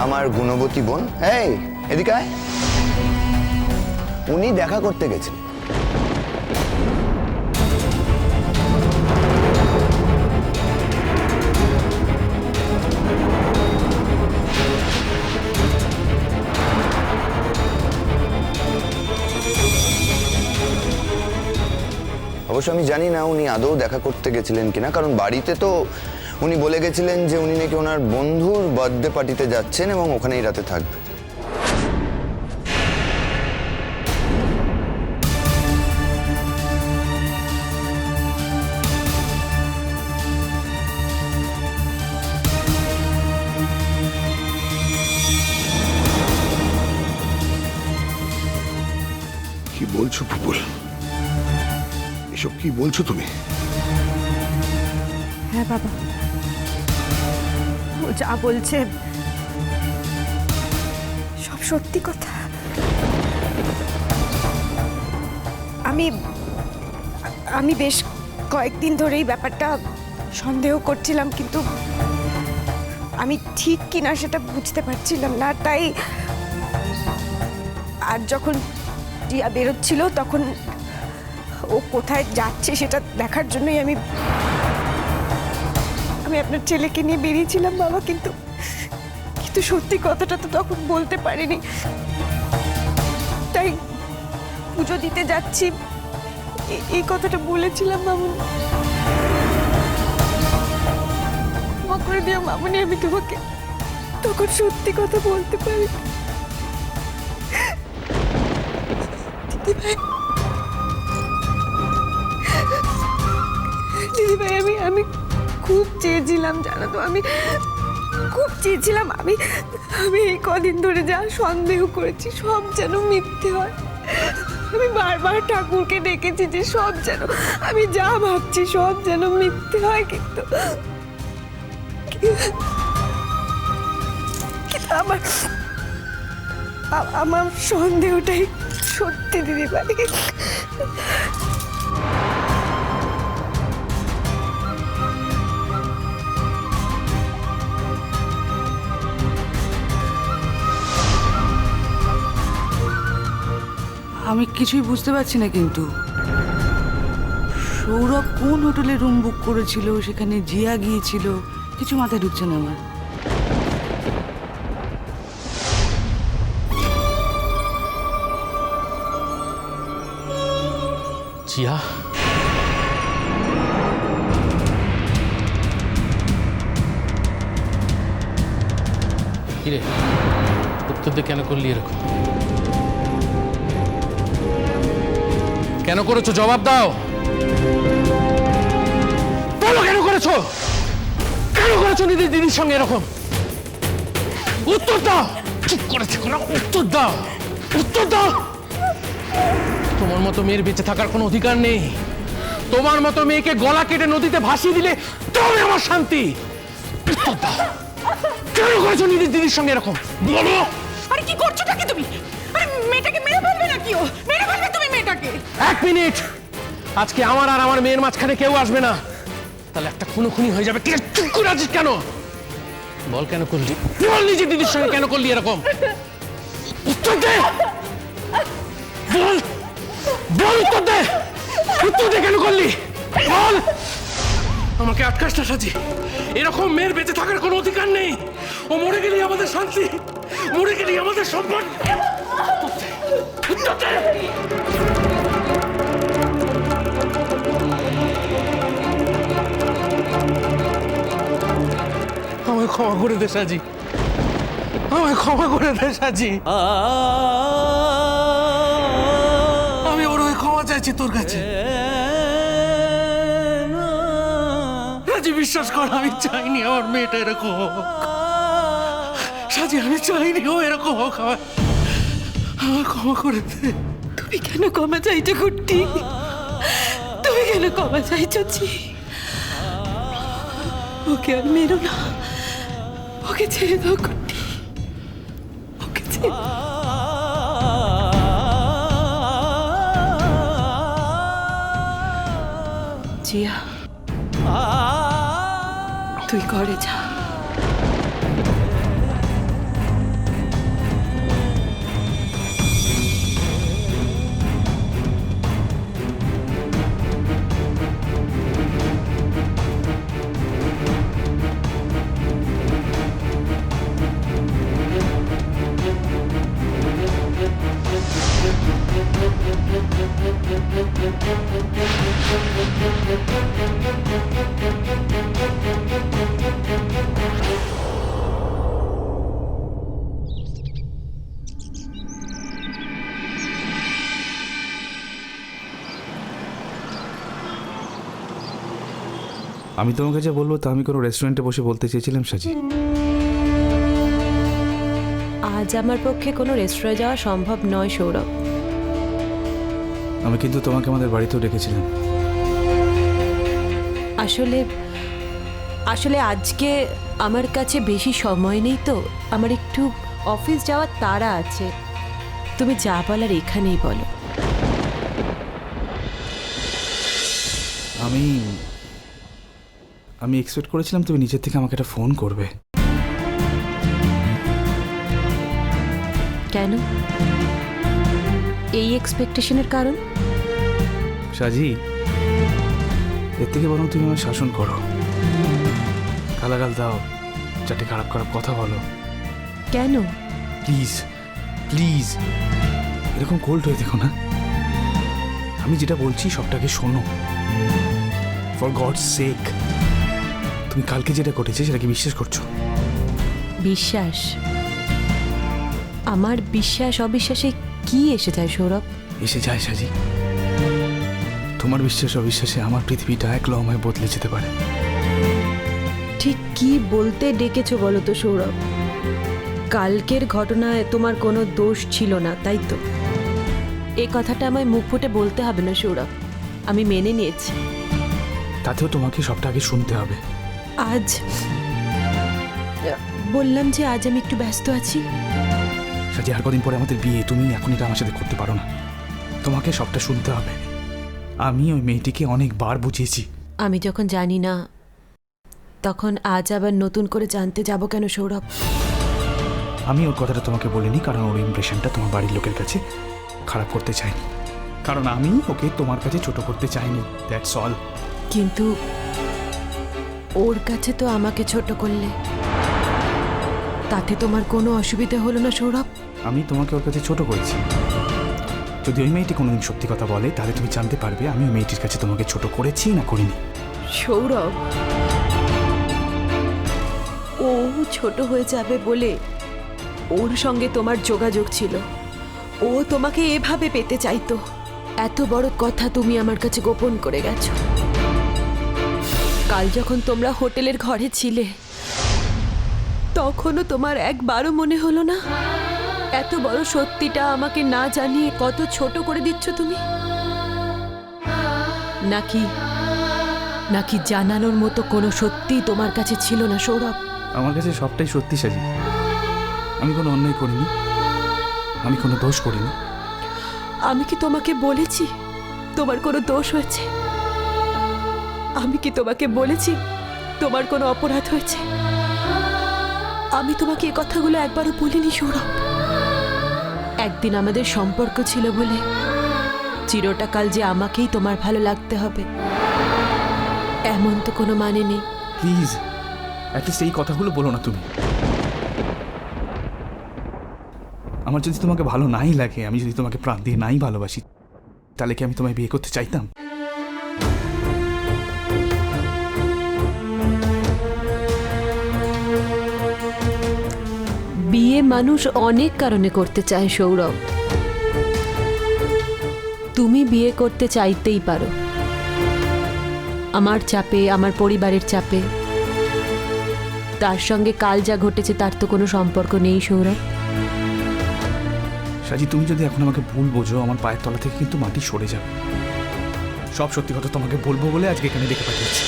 আমার গুণবতী বোন। এই এদিকে আয়। উনি দেখা করতে গেছেন। অবশ্য আমি জানি না উনি আদৌ দেখা করতে গেছিলেন কিনা, কারণ বাড়িতে তো উনি বলে গেছিলেন যে উনি নাকি ওনার বন্ধুর বার্থডে পার্টিতে যাচ্ছেন এবং ওখানেই রাতে থাকবেন। কি বলছো পুপুল? এসব কি বলছো তুমি? হ্যাঁ বাবা, ও যা বলছে সব সত্যি কথা। আমি বেশ কয়েকদিন ধরেই ব্যাপারটা সন্দেহ করছিলাম, কিন্তু আমি ঠিক কিনা সেটা বুঝতে পারছিলাম না। তাই আর যখন টিয়া বেরোচ্ছিল তখন ও কোথায় যাচ্ছে সেটা দেখার জন্যই আমি আপনার ছেলেকে নিয়ে বেরিয়েছিলাম বাবা, কিন্তু সত্যি কথাটা তো তখন বলতে পারিনি। তাই পুজো দিতে যাচ্ছি এই কথাটা বলেছিলাম মামুনি। ক্ষমা করে দিও মামুনি, আমি তোমাকে তখন সত্যি কথা বলতে পারি। দিদিভাই আমি খুব চেয়েছিলাম, জানো তো, আমি খুব চেয়েছিলাম আমি এই কদিন ধরে যা সন্দেহ করেছি সব যেন মিথ্যে হয়। আমি বারবার ঠাকুরকে ডেকেছি যে সব যেন, আমি যা ভাবছি সব যেন মিথ্যে হয়, কিন্তু আমার সন্দেহটাই সত্যি দিদিভাই। আমি কিছুই বুঝতে পারছি না, কিন্তু সৌরভ কোন হোটেলে রুম বুক করেছিল, সেখানে জিয়া গিয়েছিল, কিছু মাথায় ঢুকছে না আমার। জিয়া, কিরে উত্তর দিয়ে কেন করলি এরকম? কেন করেছো? জবাব দাও। বলো কেন করেছো? কেন করেছো দিদির সঙ্গে এরকম? উত্তর দাও। চুপ করেছে কোনো? উত্তর দাও, উত্তর দাও। তোমার মতো মেয়ের বেঁচে থাকার কোনো অধিকার নেই। তোমার মতো মেয়েকে গলা কেটে নদীতে ভাসিয়ে দিলে তবে আমার শান্তি। উত্তর দাও, কেন করেছো দিদির সঙ্গে এরকম? বলো। আরে কি করছোটা কি তুমি? আরে মেয়েটাকে মেরে ফেলবে নাকি? ও মেরে ফেলবে তুমি মেয়েটাকে? এক মিনিট, আজকে আমার আর আমার মেয়ের মাঝখানে কেউ আসবে না, তাহলে একটা খুনোখুনি হয়ে যাবে। চুপ করে আছিস কেন? বল কেন করলি? বল নিজে দিদির সঙ্গে কেন করলি এরকম? উত্তর দে, বল বল, উত্তর দে, উত্তর দে, কেন করলি বল। আমাকে আটকাস না সাজি, এরকম মেয়ের বেঁচে থাকার কোনো অধিকার নেই। ও মরে গেলেই আমাদের শান্তি, মরে গেলেই আমাদের সম্মান। উত্তর দে। আমায় ক্ষমা করে দে সাজি, আমায় ক্ষমা করে দে সাজি। আমি ওর হয়ে ক্ষমা চাইছি তোর কাছে। সাজি বিশ্বাস কর, আমি চাইনি আমার মেয়েটা এরকম হোক। সাজি আমি চাইনি ও এরকম হোক। আমার ক্ষমা করে দে। তুমি কেন ক্ষমা চাইছো কুট্টি? তুমি কেন ক্ষমা চাইছো? ওকে আর মেরো না, ওকে ছেড়ে দাও কুট্টি, ওকে ছেড়ে দাও। জিয়া, তুই ঘরে যা। আমি তোমাকে যা বলবো তা আমি কোনো রেস্টুরেন্টে বসে বলতে চেয়েছিলাম সাজি। আজ আমার পক্ষে কোনো রেস্টুরেন্টে যাওয়া সম্ভব নয় সৌরভ। আমি কিন্তু তোমাকে আমাদের বাড়িতেও ডেকেছিলাম। আসলে আসলে আজকে আমার কাছে বেশি সময় নেই, তো আমার একটু অফিস যাওয়ার তাড়া আছে। তুমি যা বলার এখানেই বলো। আমি এক্সপেক্ট করেছিলাম তুমি নিজের থেকে আমাকে একটা ফোন করবে। কেন? এই এক্সপেকটেশনের কারণ? সাজি, এর থেকে বরং তুমি আমার শাসন করো, গালাগাল দাও, চারটে খারাপ খারাপ কথা বলো। কেন? প্লিজ প্লিজ, এরকম কোল্ড হয়ে দেখো না। আমি যেটা বলছি সবটাকে শোনো, ফর গডস সেক। তুমি কালকে যেটা ঘটেছে সেটাকে বিশ্বাস করছো? বিশ্বাস? আমার বিশ্বাস অবিশ্বাসে কি এসে যায় সৌরভ? এসে যায় সাজি, তোমার বিশ্বাস অবিশ্বাসে আমার পৃথিবীটা এক লহমায় বদলে যেতে পারে। ঠিক কি বলতে ডেকেছো বলো তো সৌরভ? কালকের ঘটনায় তোমার কোনো দোষ ছিল না, তাই তো? এই কথাটা আমায় মুখ ফুটে বলতে হবে না সৌরভ, আমি মেনে নিয়েছি। তাতেও তোমাকে সবটা আগে শুনতে হবে। আজ বললাম যে আজ আমি একটু ব্যস্ত আছি। সাজি, আর কদিন পরে আমাদের বিয়ে, তুমি এখন এটা আমার সাথে করতে পারো না। তোমাকে সবটা শুনতে হবে। আমি ওই মেয়েটিকে অনেকবার বুঝিয়েছি। আমি যখন জানি না, তখন আজ আবার নতুন করে জানতে যাব কেন সৌরভ? আমি ওর কথাটা তোমাকে বলিনি কারণ ওর ইমপ্রেশনটা তোমার বাড়ির লোকের কাছে খারাপ করতে চাইনি, কারণ আমি ওকে তোমার কাছে ছোট করতে চাইনি, দ্যাটস অল। কিন্তু ওর কাছে তো আমাকে ছোট করলে, তাতে তোমার কোনো অসুবিধা হলো না সৌরভ? আমি তোমাকে ওর কাছে ছোট করেছি। যদি ওই মেয়েটি কোনোদিন সত্যি কথা বলে তাহলে তুমি জানতে পারবে আমি ওই মেয়েটির কাছে তোমাকে ছোট করেছি না করিনি। সৌরভ, ও ছোট হয়ে যাবে বলে ওর সঙ্গে তোমার যোগাযোগ ছিল, ও তোমাকে এভাবে পেতে চাইতো। এত বড় কথা তুমি আমার কাছে গোপন করে গেছো। কাল যখন তোমরা হোটেলের ঘরে ছিলে, তখনও তোমার একবারও মনে হলো না এত বড় সত্যিটা আমাকে না জানিয়ে কত ছোট করে দিচ্ছ তুমি? নাকি নাকি জানানোর মতো কোনো সত্যি তোমার কাছে ছিল না সৌরভ? আমার কাছে সবটাই সত্যি সাজি। আমি কোনো অন্যায় করিনি, আমি কোনো দোষ করিনি। আমি কি তোমাকে বলেছি তোমার কোনো দোষ হয়েছে? আমি কি তোমাকে বলেছি তোমার কোনো অপরাধ হয়েছে? আমি তোমাকে এই কথাগুলো একবারও বলিনি সৌরভ। একদিন আমাদের সম্পর্ক ছিল বলে চিরটা কাল যে আমাকেই তোমার ভালো লাগতে হবে এমন তো কোনো মানে নেই। প্লিজ অ্যাটলিস্ট এই কথাগুলো বলো না তুমি। আমার যদি তোমাকে ভালো নাই লাগে, আমি যদি তোমাকে প্রাণ দিয়ে নাই ভালোবাসি, তাহলে কি আমি তোমায় বিয়ে করতে চাইতাম? বিয়ে মানুষ অনেক কারণে করতে চায় সৌরভ। তুমি বিয়ে করতে চাইতেই পারো, আমার চাপে, আমার পরিবারের চাপে। তার সঙ্গে কাল যা ঘটেছে তার তো কোনো সম্পর্ক নেই সৌরভ। সাজি, তুমি যদি এখন আমাকে ভুল বোঝো, আমার পায়ের তলা থেকে কিন্তু মাটি সরে যাবে। সব সত্যি কথা তোমাকে বলবো বলে আজকে এখানে ডেকে পাঠিয়েছি।